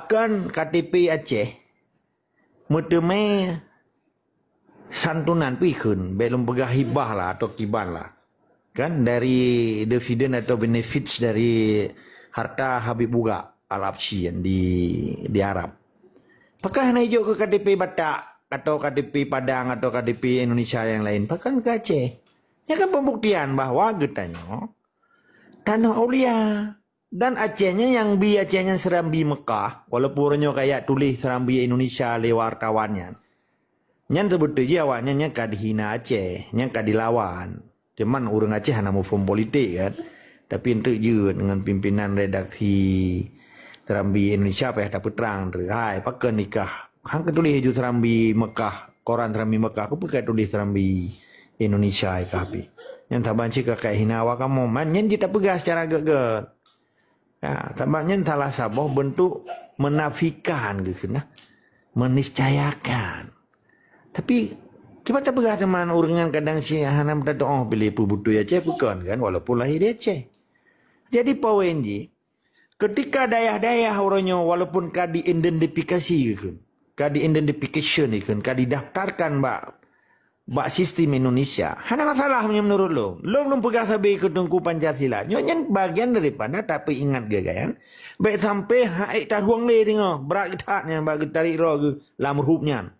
bahkan KTP Aceh muteme santunan pikun belum pegah hibah lah atau kiban lah kan dari dividen atau benefits dari harta Habib Buga Al-Habsyi yang di Arab. Apakah nak hijau ke KTP Batak atau KTP Padang atau KTP Indonesia yang lain? Bahkan ke Aceh. Ini kan pembuktian bahwa getanya Tanah Aulia dan Acehnya yang bi Acehnya Serambi Mekah, walaupun orangnya kayak tulis Serambi Indonesia lewat kawannya. Nyan sebetulnya awaknya nya kadihina Aceh, nya kadilawan. Cuman orang Aceh hanya mau form politik kan. Tapi untuk je dengan pimpinan redaksi Serambi Indonesia apa dapat terang tu. Hai, pakai nikah. Hang ketulis hijau Serambi Mekah, koran Serambi Mekah, aku pakai tulis Serambi Indonesia ikapi. Yang tak banci kakak hina awak kamu, manyen kita pegas secara geger. Ya, tampaknya salah sabah bentuk menafikan gitu nah. Meniscayakan. Tapi kita tak pegas teman orang kadang si hanam tak pilih pubutu Aceh bukan kan walaupun lahir di Aceh. Jadi poin ji ketika daerah-daerah orangnya walaupun kadi identifikasi gitu. Kadi identification kan kadi daftarkan bak sistem Indonesia. Hana masalah menurut lo. Lo belum pegang sampai ketungku Pancasila. Nyonya bagian daripada tapi ingat ke kan. Baik sampai haik taruang le tengok berat ketatnya bagi tarik roh ke lamur hubnya.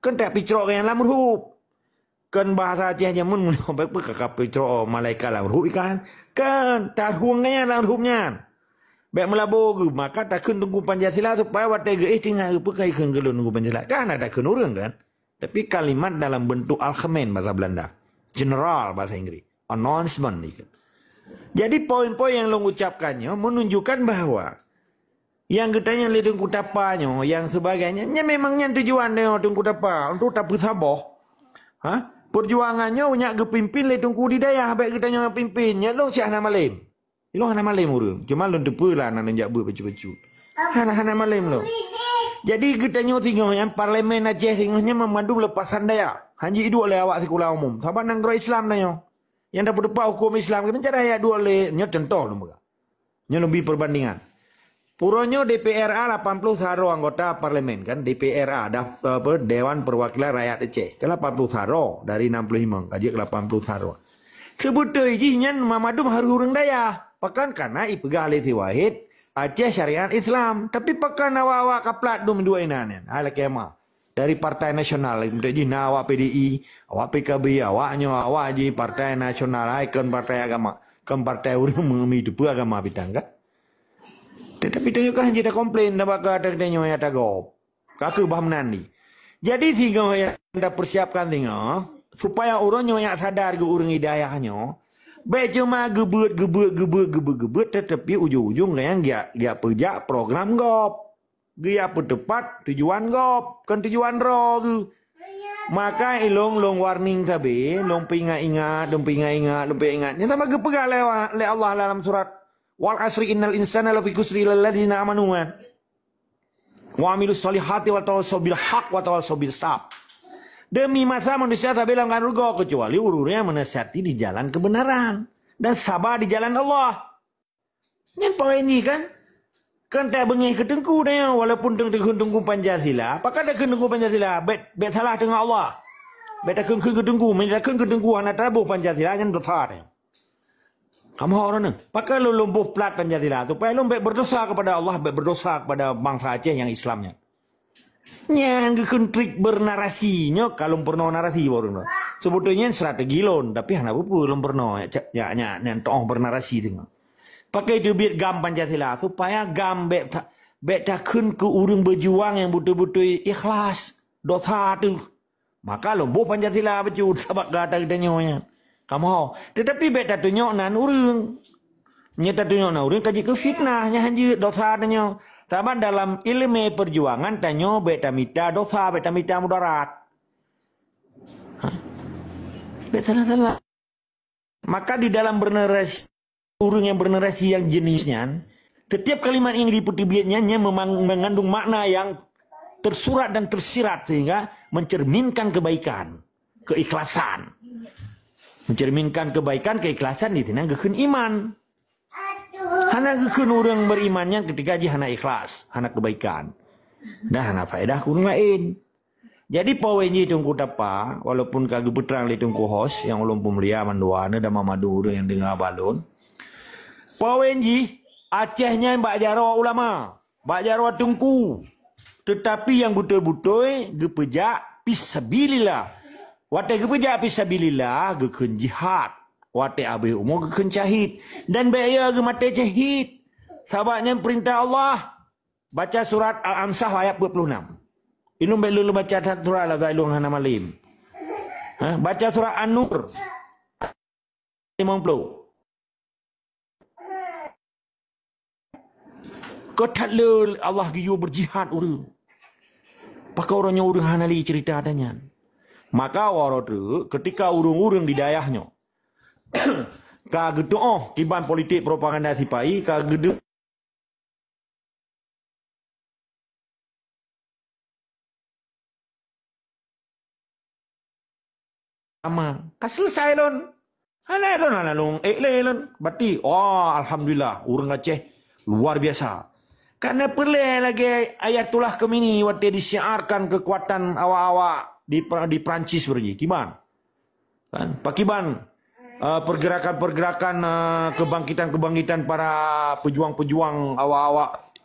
Kan tak picrok yang lamur hub. Kan bahasa Aceh jamun baik kakak picrok malaikat lamur hub ikan. Kan taruangnya lamur hubnya. Baik melabur ke maka tak kena tunggu Pancasila supaya watega tinggal pakai kena tunggu Pancasila. Kan ada kena orang kan. Tapi kalimat dalam bentuk alkemen bahasa Belanda. General bahasa Inggris. Announcement. Jadi poin-poin yang lo ucapkannya menunjukkan bahwa yang katanya lidung kutapanya, yang sebagainya, memangnya tujuan dia lidung kutapa untuk tak bersabar. Perjuangannya punya kepimpin lidung kudidaya, baik katanya pimpinnya lo siapa nama lain. Lo nama lain urang. Cuma lo depulah nak njak becu-becu. Hana malam lo. Jadi kita tengok yang parlimen Aceh tengoknya memadu lepasan daya. Hanji dua oleh awak sekolah umum. Sahabat nang Islam nanya. Yang dapat dapat hukum Islam kita cara ya dua oleh nya contoh lembaga. Nya lebih perbandingan. Puronyo DPRA 80 saro anggota parlimen kan DPRA Dewan Perwakilan Rakyat Aceh. Ke 80 saro dari 65 kaji ke 80 saro. Sebetulnya nyan memadu harus urang daya. Pakan karena ipegah oleh Wahid Aceh Syariat Islam. Tapi pakai nawa-nawa kaplat dum dua inan. Ala kema. Dari Partai Nasional. Jadi nawa PDI. Awak PKB. Awaknya awak je Partai Nasional. Ikon Partai Agama. Kan Partai Urung mengambil depu agama bidang kan. Tetapi tengok kan jadi komplain. Tak ada tengok yang tak gop. Kaku baham nandi. Jadi tiga yang anda persiapkan tengok. Supaya orangnya yang sadar ke orang hidayahnya. Baik cuma gebut, tetapi ujung-ujung yang dia pejak program gop. Dia tepat tujuan gop. Kan tujuan roh. Maka ilong warning tabi. Long ingat. Yang sama gepegal oleh Allah dalam surat. Wal asri innal insana lafi kusri lalladzina amanu. Wa amilus solihati wa tawassaw bil haq wa tawassaw bil sabr. Demi masa manusia tak bilang kan rugo kecuali ururnya menasihati di jalan kebenaran dan sabar di jalan Allah. Yang poin ini kan tak bengih ketengku dia walaupun tengku Pancasila. Apakah dah ketengku Pancasila? Bet salah dengan Allah. Bet tak ketengku, menjadikan ketengku anak tabuh Pancasila kan dosa dia. Kamu orang ni, pakai lu lumpuh plat Pancasila supaya lu berdosa kepada Allah, berdosa kepada bangsa Aceh yang Islamnya. Yang trik bernarasinya kalau pernah narasi baru sebetulnya strategi lon tapi hanya apa belum pernah ya toh bernarasi tengok pakai duit gam Pancasila supaya gam takun ke urung berjuang yang betul-betul ikhlas dosa tu maka lombo Pancasila becut sebab kata katanya kamu tetapi tak tunjuk nan urung nyata tunjuk nan urung kaji ke fitnahnya hanya dosa tanya. Sama dalam ilmu perjuangan tanya betamita dosa, betamita mudarat. Salah. Maka di dalam bernarasi, urung yang bernarasi yang jenisnya, setiap kalimat yang diputi-biatnya mengandung makna yang tersurat dan tersirat sehingga mencerminkan kebaikan, keikhlasan. Mencerminkan kebaikan, keikhlasan di sini keun iman. Hana kekeun orang berimannya ketika ji hana ikhlas, hana kebaikan. Dah hana faedah kurang lain. Jadi pawenji tungku tapa, walaupun kagak beterang li tungku host yang ulun pemulia manduana dan mamadu yang dengar balon. Pawenji Acehnya Mbak Jarwa ulama, Mbak Jarwa tungku. Tetapi yang betul-betul gepejak fisabilillah. Wate gepejak fisabilillah gekeun jihad. Wate abe umur gekeun syahid dan baya ge mate syahid. Sababnya perintah Allah. Baca surat Al-Amsah ayat 26. Ilum belum baca surah la ilung hana malim. Baca surah An-Nur 50. Ketatlah Allah giyu berjihad urang. Pakai orangnya urang hanali cerita adanya. Maka warotu ketika urang-urang di dayahnya kagede kiban politik propaganda sipai kagede sama selesai lon. Hana lon lon. Berarti alhamdulillah urang Aceh luar biasa. Karena perlu lagi Ayatullah Khomeini waktu disiarkan kekuatan awak-awak di Perancis berji. Kiban? Kan? Pakiban pergerakan-pergerakan kebangkitan-kebangkitan para pejuang-pejuang awak-awak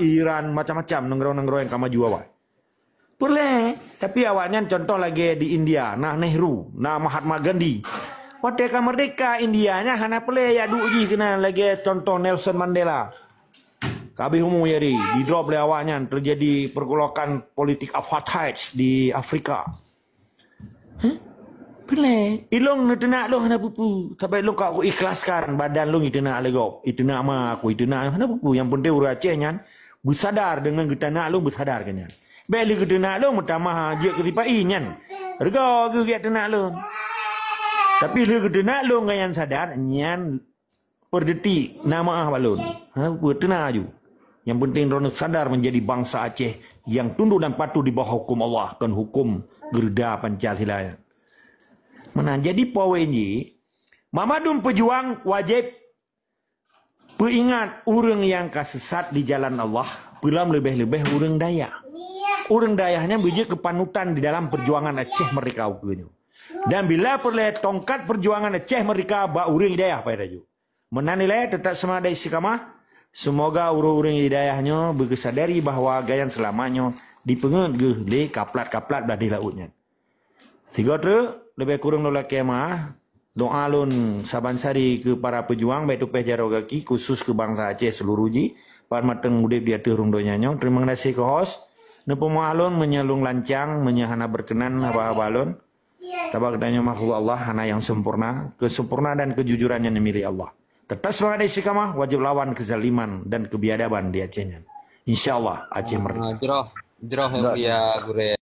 Iran macam-macam nenggero-nenggero yang kamaju awak. Perlu. Tapi awaknya contoh lagi di India, nah Nehru, nah Mahatma Gandhi. Waktu merdeka Indianya hana perlu ya duji kena lagi contoh Nelson Mandela. Kabeh umum jadi di drop oleh awaknya terjadi pergolakan politik apartheid di Afrika. Pilih, ilong nak long hana pupu. Tapi long kau ikhlaskan badan long itu nak lego, itu nak ma aku itu nak hana pupu. Yang penting urang Aceh nyan bersadar dengan kita nak long bersadar kan nyan. Beli kita nak long pertama je ketipai nyan. Rega ke kita nak long. Tapi le kita nak long yang sadar nyan per detik nama balon. Hana pupu tenang aju. Yang penting mereka sadar menjadi bangsa Aceh yang tunduk dan patuh di bawah hukum Allah dan hukum Gerda Pancasila. Mana jadi pawenji, Mamadun pejuang wajib peringat orang yang kasesat di jalan Allah, belum lebih-lebih orang Dayak. Orang Dayaknya bijak kepanutan di dalam perjuangan Aceh mereka ukunya. Dan bila perlu tongkat perjuangan Aceh mereka ba orang Dayak pada ju. Menanilai tetap semada istiqamah. Semoga urang-urang hidayahnya berkesadari bahawa gayan selamanya dipengen di kaplat-kaplat dah di lautnya. Tiga tu lebih kurang nolak kemah doa lun sabansari ke para pejuang baik tu Jarwa kaki khusus ke bangsa Aceh seluruh ji pan mateng udip di atas rundonya. Terima kasih ke host. Nepo alun menyalung lancang menyahana berkenan apa balon. Tabak tanya makhluk Allah hana yang sempurna, kesempurnaan dan kejujurannya milik Allah. Tetap semangat istiqamah, wajib lawan kezaliman dan kebiadaban di Acehnya. InsyaAllah Aceh merdeka. Jroh ya gure.